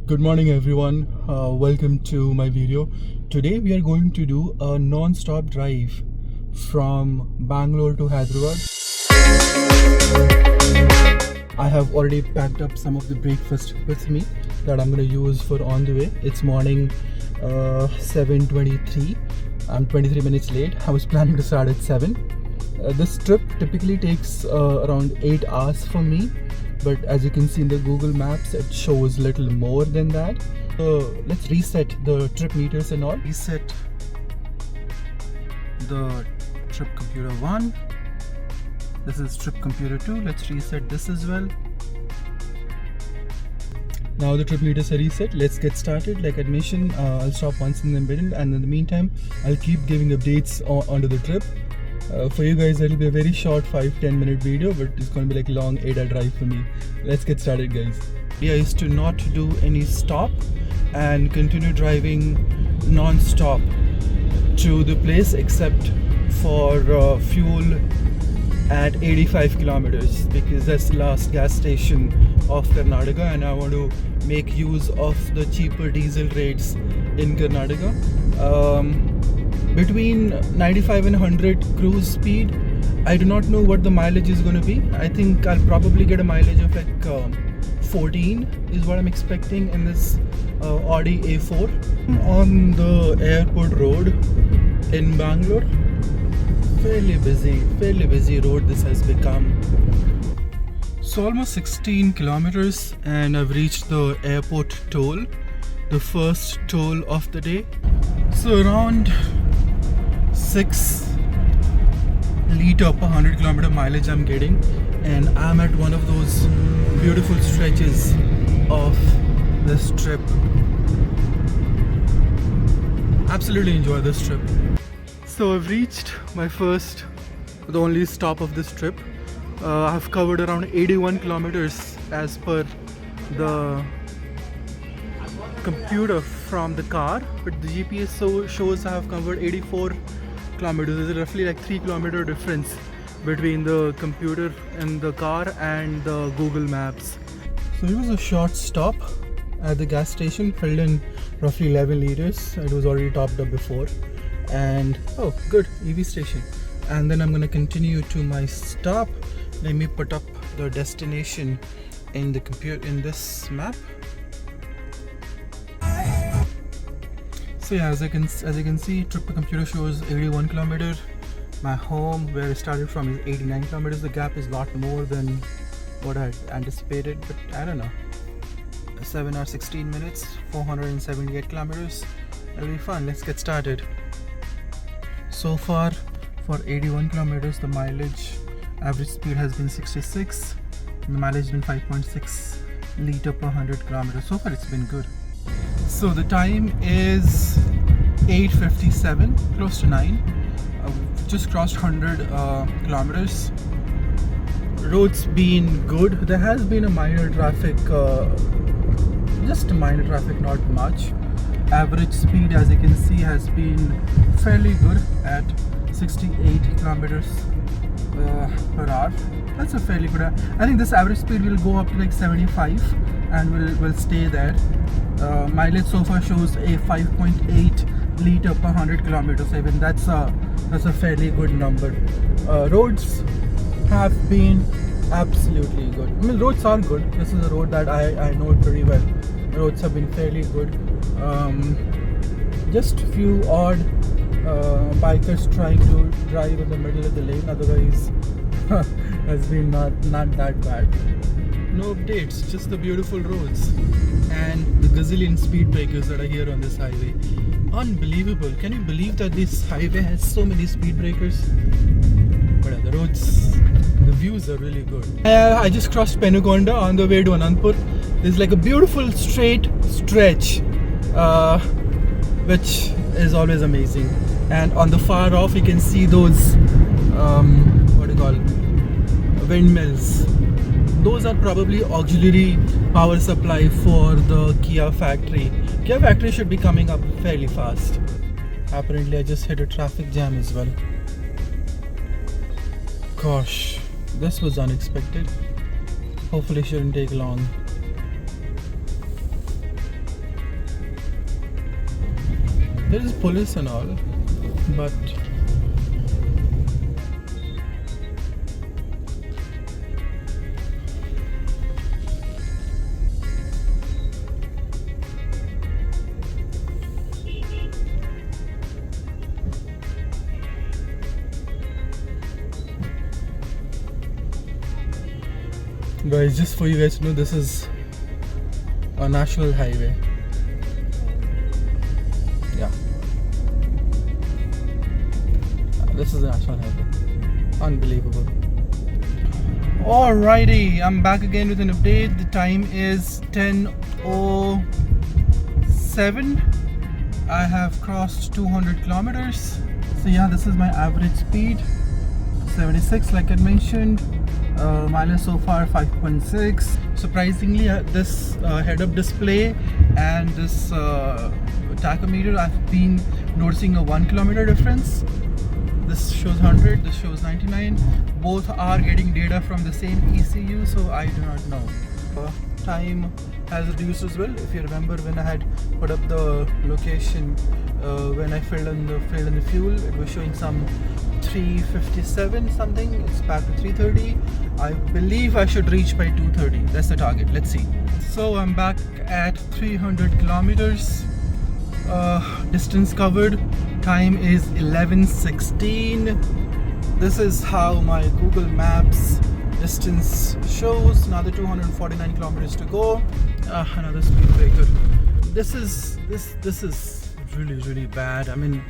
Good morning everyone, welcome to my video. Today we are going to do a non-stop drive from Bangalore to Hyderabad. I have already packed up some of the breakfast with me that I'm going to use for on the way. It's morning 7:23. I'm 23 minutes late. I was planning to start at 7. This trip typically takes around 8 hours for me, but as you can see in the Google Maps, it shows little more than that. So let's reset the trip meters and all. Reset the trip computer 1. This is trip computer 2. Let's reset this as well. Now the trip meters are reset. Let's get started. Like I mentioned, I'll stop once in the middle, and in the meantime I'll keep giving updates onto the trip. For you guys it'll be a very short 5-10 minute video, but it's going to be like long 8-hour drive for me. Let's get started, guys. The idea is to not do any stop and continue driving non-stop to the place except for fuel at 85 kilometers, because that's the last gas station of Karnataka, and I want to make use of the cheaper diesel rates in Karnataka. Between 95 and 100 cruise speed. I do not know what the mileage is going to be. I think I'll probably get a mileage of like 14 is what I'm expecting in this Audi A4. On the airport road in Bangalore. Fairly busy road this has become. So almost 16 kilometers and I've reached the airport toll, the first toll of the day. So around 6 liter per 100 kilometer mileage I'm getting, and I'm at one of those beautiful stretches of this trip. Absolutely enjoy this trip. So I've reached my first, the only stop of this trip. I've covered around 81 kilometers as per the computer from the car, but the GPS shows I have covered 84 kilometers. There's roughly like 3 kilometer difference between the computer and the car and the Google Maps. So it was a short stop at the gas station, filled in roughly 11 liters. It was already topped up before, and oh good, EV station. And then I'm going to continue to my stop. Let me put up the destination in the computer in this map. So yeah, as you can see, trip to computer shows 81 kilometer. My home where I started from is 89 kilometers. The gap is a lot more than what I anticipated, but I don't know. 7 hours 16 minutes, 478 kilometers. It'll be fun. Let's get started. So far for 81 kilometers, the mileage average speed has been 66 and the mileage has been 5.6 liter per 100 kilometers. So far it's been good. So the time is 8:57, close to 9. Just crossed 100 kilometers. Roads been good. There has been a minor traffic, just a minor traffic, not much. Average speed, as you can see, has been fairly good at 68 kilometers per hour. That's a fairly good. I think this average speed will go up to like 75 and will stay there. Mileage so far shows a 5.8 liter per 100 kilometers. Even that's a fairly good number. Roads have been absolutely good. I mean, roads are good. This is a road that I know pretty well. Roads have been fairly good. Just few odd bikers trying to drive in the middle of the lane. Otherwise, has been not that bad. No updates, just the beautiful roads and the gazillion speed breakers that are here on this highway. Unbelievable. Can you believe that this highway has so many speed breakers? But the roads, the views are really good. I just crossed Penukonda on the way to Anandpur. There's like a beautiful straight stretch, which is always amazing. And on the far off you can see those what do you call, windmills. Those are probably auxiliary power supply for the Kia factory. Kia factory should be coming up fairly fast. Apparently I just hit a traffic jam as well. Gosh, this was unexpected. Hopefully it shouldn't take long. There is police and all, but guys, just for you guys to know, this is a national highway. Yeah, this is a national highway. Unbelievable. Alrighty, I'm back again with an update. The time is 10:07. I have crossed 200 kilometers. So yeah, this is my average speed, 76 like I mentioned. Mileage so far 5.6. Surprisingly, this head-up display and this tachometer, I've been noticing a 1 kilometer difference. This shows 100, this shows 99. Both are getting data from the same ECU, so I do not know. Time has reduced as well. If you remember when I had put up the location, when I filled in the fuel, it was showing some 357 something. It's back to 330. I believe I should reach by 230. That's the target. Let's see. So I'm back at 300 kilometers. Distance covered. Time is 11:16. This is how my Google Maps distance shows. Another 249 kilometers to go. Another speed breaker. This is really bad. I mean,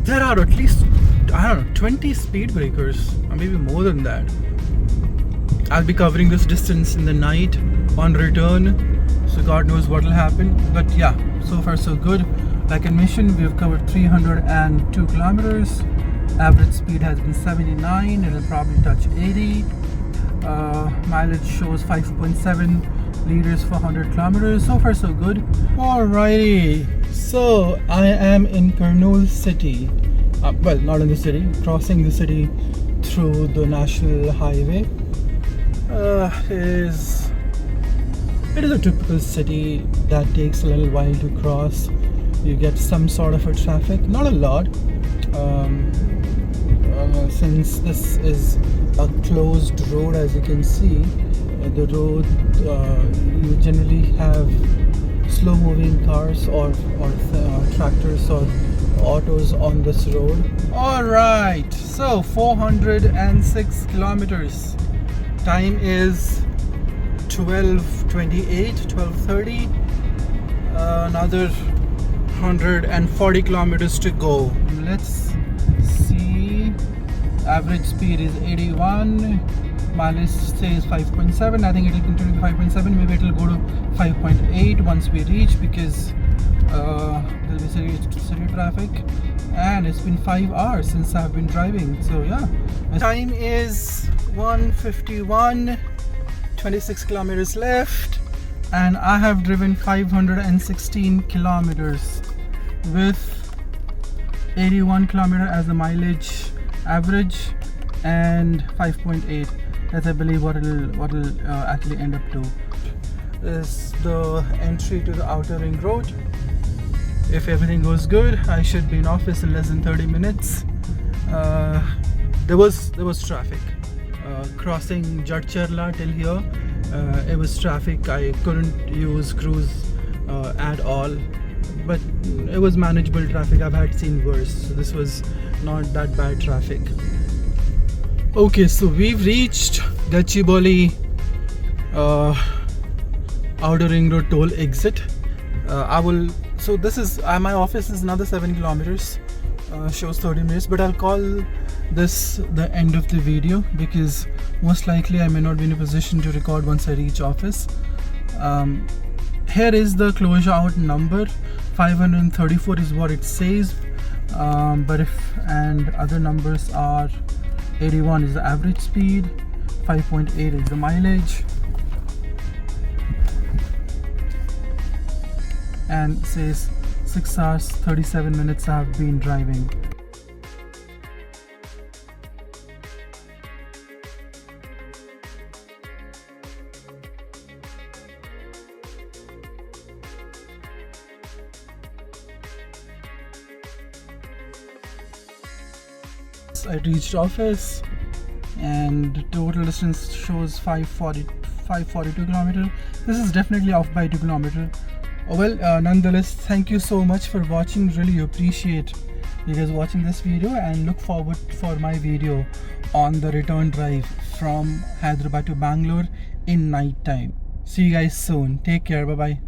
there are at least, I don't know, 20 speed breakers, or maybe more than that. I'll be covering this distance in the night on return, so God knows what will happen. But yeah, so far so good. Like I mentioned, we have covered 302 kilometers. Average speed has been 79. It'll probably touch 80. Mileage shows 5.7 liters for 100 kilometers. So far so good. Alrighty, so I am in Kurnool city. Well, not in the city, crossing the city through the national highway. It is a typical city that takes a little while to cross. You get some sort of a traffic, not a lot, since this is a closed road. As you can see, the road, you generally have slow moving cars or tractors or autos on this road. Alright, so 406 kilometers. Time is 12:28, 12:30. Another 140 kilometers to go. Let's see. Average speed is 81. Mileage says 5.7. I think it will continue to 5.7. Maybe it will go to 5.8 once we reach, because there will be city traffic. And it's been 5 hours since I've been driving. So yeah, time is 1:51. 26 kilometers left, and I have driven 516 kilometers with 81 kilometer as the mileage average and 5.8. That's I believe what it'll actually end up to. This is the entry to the outer ring road. If everything goes good, I should be in office in less than 30 minutes. There was traffic. Crossing Jadcherla till here, it was traffic. I couldn't use cruise at all, but it was manageable traffic. I've had seen worse, so this was not that bad traffic. Okay, so we've reached Gachibowli outer ring road toll exit. So this is my office is another 7 kilometers. Shows 30 minutes, but I'll call this the end of the video, because most likely I may not be in a position to record once I reach office. Here is the closure out number. 534 is what it says, but other numbers are 81 is the average speed, 5.8 is the mileage, and it says 6 hours 37 minutes I have been driving. I reached office and the total distance shows 542 kilometer. This is definitely off by 2 kilometer. Nonetheless, thank you so much for watching. Really appreciate you guys watching this video and look forward for my video on the return drive from Hyderabad to Bangalore in night time. See you guys soon. Take care. Bye bye.